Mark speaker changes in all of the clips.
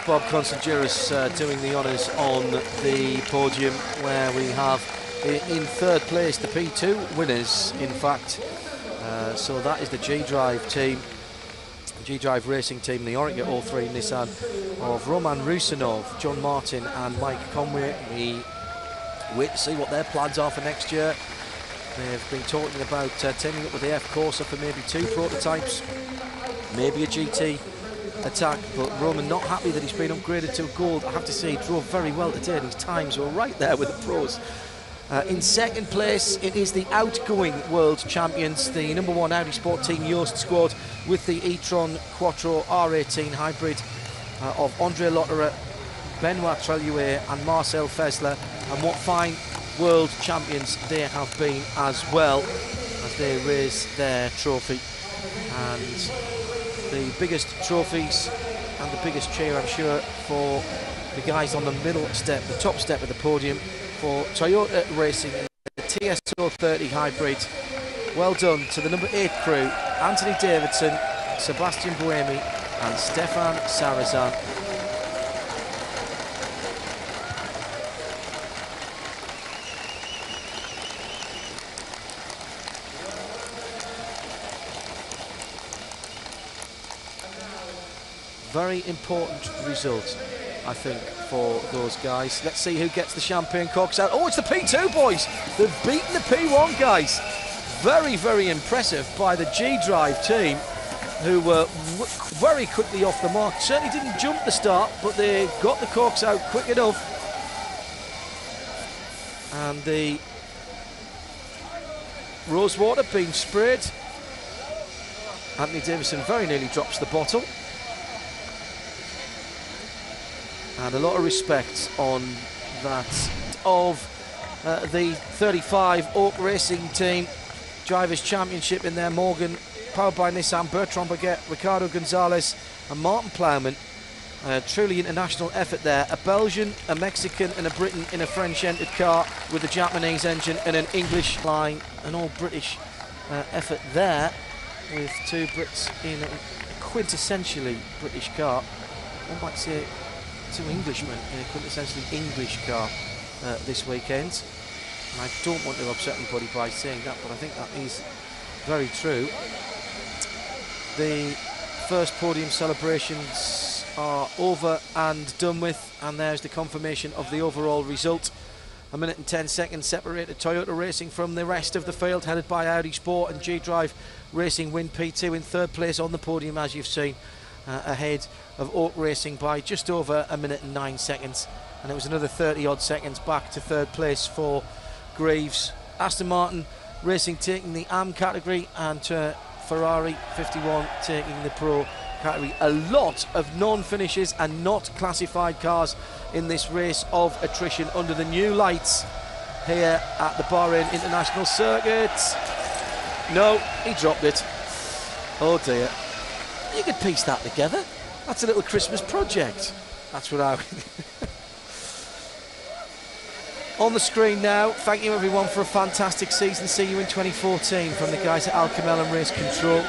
Speaker 1: Bob Constangiris doing the honours on the podium, where we have in third place the P2 winners, in fact. So that is the G-Drive team, G-Drive Racing team, the Oreca 03 Nissan of Roman Rusinov, John Martin and Майка Конвея. We wait to see what their plans are for next year. They've been talking about teaming up with the F Corsa for maybe 2 prototypes, maybe a GT attack, but Roman not happy that he's been upgraded to a gold. I have to say, he drove very well today and his times were right there with the pros. In second place, it is the outgoing world champions, the #1 Audi Sport Team Yost squad, with the e-tron Quattro R18 hybrid of Andre Lotterer, Benoit Treluet and Marcel Fessler. And what fine world champions they have been as well, as they raise their trophy. And the biggest trophies and the biggest cheer, I'm sure, for the guys on the middle step, the top step of the podium, for Toyota Racing, the TSO 30 hybrid. Well done to the #8 crew, Anthony Davidson, Sebastian Buemi and Stefan Sarazan. Very important result, I think, for those guys. Let's see who gets the champagne corks out. Oh, it's the P2 boys. They've beaten the P1 guys. Very, very impressive by the G-Drive team, who were very quickly off the mark. Certainly didn't jump the start, but they got the corks out quick enough. And the rosewater being sprayed. Anthony Davison very nearly drops the bottle. And a lot of respect on that of the 35 Oak Racing team. Drivers' Championship in there, Morgan, powered by Nissan, Bertrand Baguette, Ricardo Gonzalez and Martin Plowman. Truly international effort there. A Belgian, a Mexican and a Briton in a French-entered car with a Japanese engine and an English line. An all-British effort there, with 2 Brits in a quintessentially British car. One might say 2 Englishmen in a quintessentially English car this weekend. And I don't want to upset anybody by saying that, but I think that is very true. The first podium celebrations are over and done with, and there's the confirmation of the overall result. 1 minute and 10 seconds separated Toyota Racing from the rest of the field, headed by Audi Sport, and G-Drive Racing win P2 in third place on the podium, as you've seen, ahead of Oak Racing by just over 1 minute and 9 seconds, and it was another 30 odd seconds back to third place for Greaves. Aston Martin Racing taking the AM category, and Ferrari 51 taking the Pro category. A lot of non-finishes and not classified cars in this race of attrition under the new lights here at the Bahrain International Circuit. No, he dropped it. Oh dear. You could piece that together. That's a little Christmas project. That's what I... On the screen now, thank you everyone for a fantastic season. See you in 2014 from the guys at Alcamel and Race Control.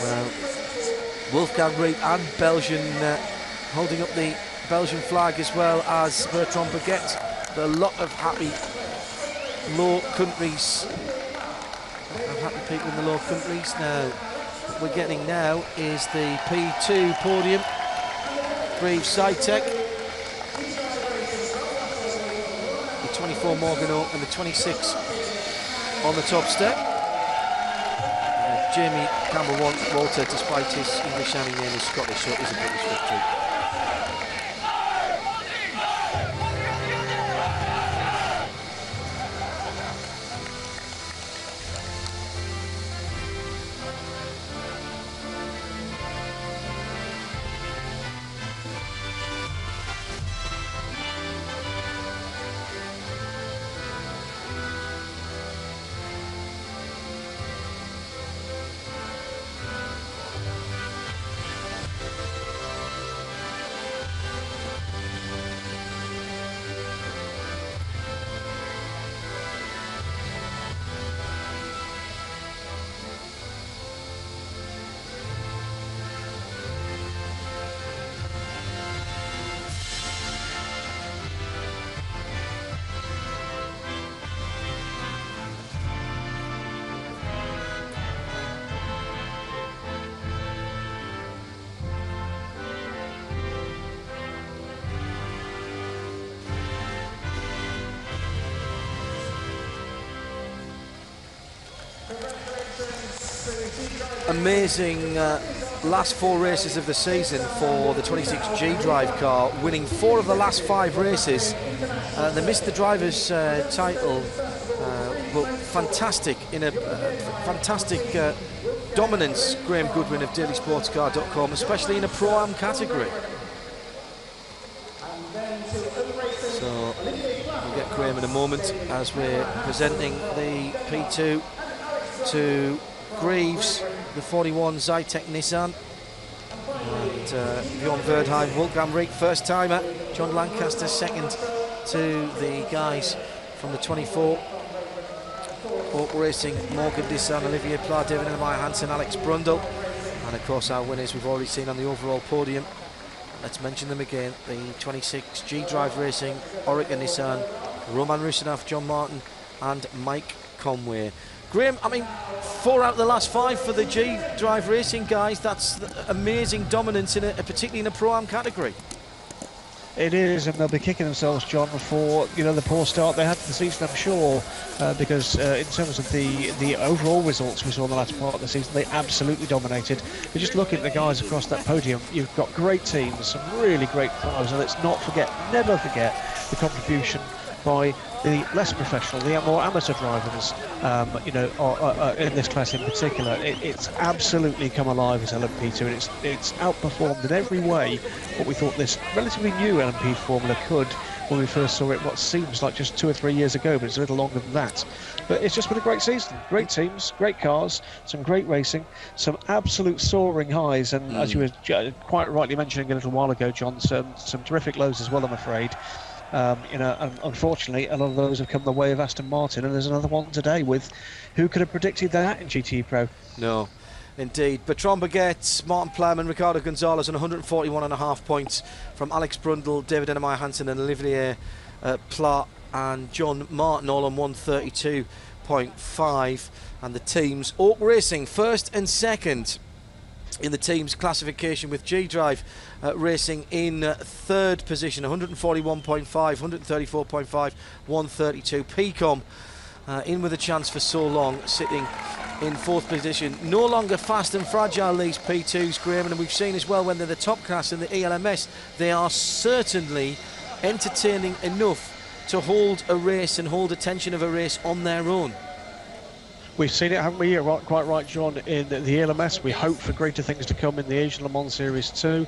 Speaker 1: Well, Wolfgang Reed and Belgian holding up the Belgian flag, as well as Bertrand Baguette. There are a lot of happy low countries. Happy people in the low countries. Now, what we're getting now is the P2 podium. Greaves Sci-Tech. The 24 Morgan Oak and the 26 on the top step. Jamie Campbell-Walter, despite his English sounding name, is Scottish, so it is a British victory. amazing last 4 races of the season for the 26 G-Drive car, winning 4 of the last 5 races. They missed the driver's title, but fantastic in a fantastic dominance, Graham Goodwin of dailysportscar.com, especially in a Pro-Am category. So we'll get Graham in a moment as we're presenting the P2 to Greaves, the 41 Zytek Nissan, and Bjorn Verdheim, Wolfgang Rieck, first timer, John Lancaster second to the guys from the 24 Oak Racing, Morgan Nissan, Olivier Pla, David Ennemeyer, Hansen, Alex Brundle, and of course our winners we've already seen on the overall podium. Let's mention them again: the 26 G-Drive Racing, Orica Nissan, Roman Rusinov, John Martin, and Mike Conway. Graham, I mean, 4 out of the last 5 for the G-Drive Racing guys. That's amazing dominance, particularly in a Pro-Am category.
Speaker 2: It is, and they'll be kicking themselves, John, for the poor start they had to the season, I'm sure, because in terms of the overall results we saw in the latter part of the season, they absolutely dominated. But just looking at the guys across that podium, you've got great teams, some really great drivers, and let's not forget, never forget, the contribution by the less professional, the more amateur drivers, in this class in particular. It's absolutely come alive as LMP2, and it's outperformed in every way what we thought this relatively new LMP formula could when we first saw it, what seems like just 2 or 3 years ago, but it's a little longer than that. But it's just been a great season. Great teams, great cars, some great racing, some absolute soaring highs, and as you were quite rightly mentioning a little while ago, John, some terrific lows as well, I'm afraid. And unfortunately, a lot of those have come the way of Aston Martin, and there's another one today with who could have predicted that in GT Pro? No,
Speaker 1: indeed. Bertrand Baguette, Martin Plowman, Ricardo Gonzalez, and 141.5 points from Alex Brundle, David Ennemeyer Hansen, and Olivier Pla and John Martin, all on 132.5. And the teams: Oak Racing first and second in the team's classification, with G-Drive Racing in 3rd position, 141.5, 134.5, 132. PCOM in with a chance for so long, sitting in 4th position. No longer fast and fragile, these P2s, Graham, and we've seen as well when they're the top class in the ELMS, they are certainly entertaining enough to hold a race and hold attention of a race on their own.
Speaker 2: We've seen it, haven't we? You're quite right, John, in the ELMS. We hope for greater things to come in the Asian Le Mans Series 2.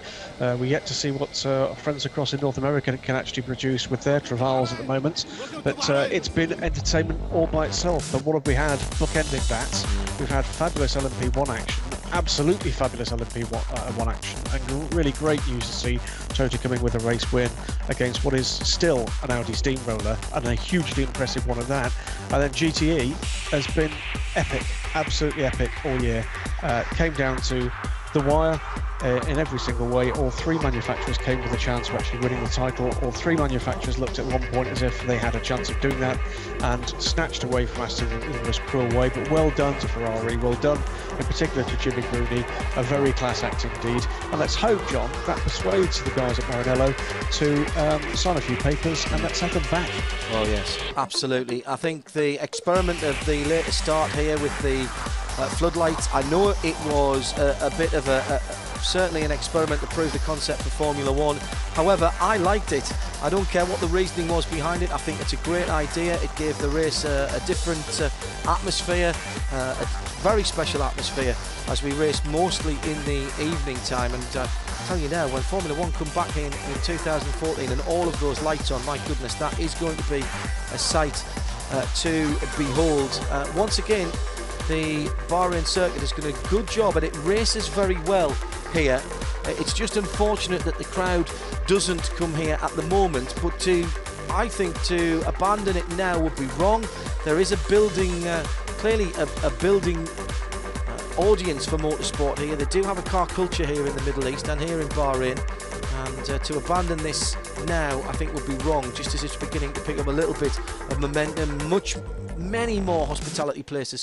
Speaker 2: We yet to see what friends across in North America can actually produce with their travails at the moment. But it's been entertainment all by itself. And what have we had bookending that? We've had fabulous LMP1 action, absolutely fabulous LMP1 action, and really great news to see Tota coming with a race win against what is still an Audi steamroller, and a hugely impressive one of that. And then GTE has been epic, absolutely epic all year. Came down to the wire in every single way. All 3 manufacturers came with a chance of actually winning the title. All 3 manufacturers looked at one point as if they had a chance of doing that, and snatched away from Aston in the most cruel way. But well done to Ferrari, well done in particular to Jimmy Rooney, a very class act indeed. And let's hope, John, that persuades the guys at Maranello to sign a few papers, and let's have them back.
Speaker 1: Oh yes, absolutely. I think the experiment of the later start here with the floodlights, I know it was a bit of certainly an experiment to prove the concept for Formula 1. However, I liked it. I don't care what the reasoning was behind it. I think it's a great idea. It gave the race a different atmosphere, a very special atmosphere, as we raced mostly in the evening time. And I tell you now, when Formula 1 come back in 2014 and all of those lights on, my goodness, that is going to be a sight to behold. Once again, the Bahrain circuit has done a good job, and it races very well here. It's just unfortunate that the crowd doesn't come here at the moment, but I think to abandon it now would be wrong. There is a building, clearly a building audience for motorsport here. They do have a car culture here in the Middle East and here in Bahrain, and to abandon this now I think would be wrong, just as it's beginning to pick up a little bit of momentum. Many more hospitality places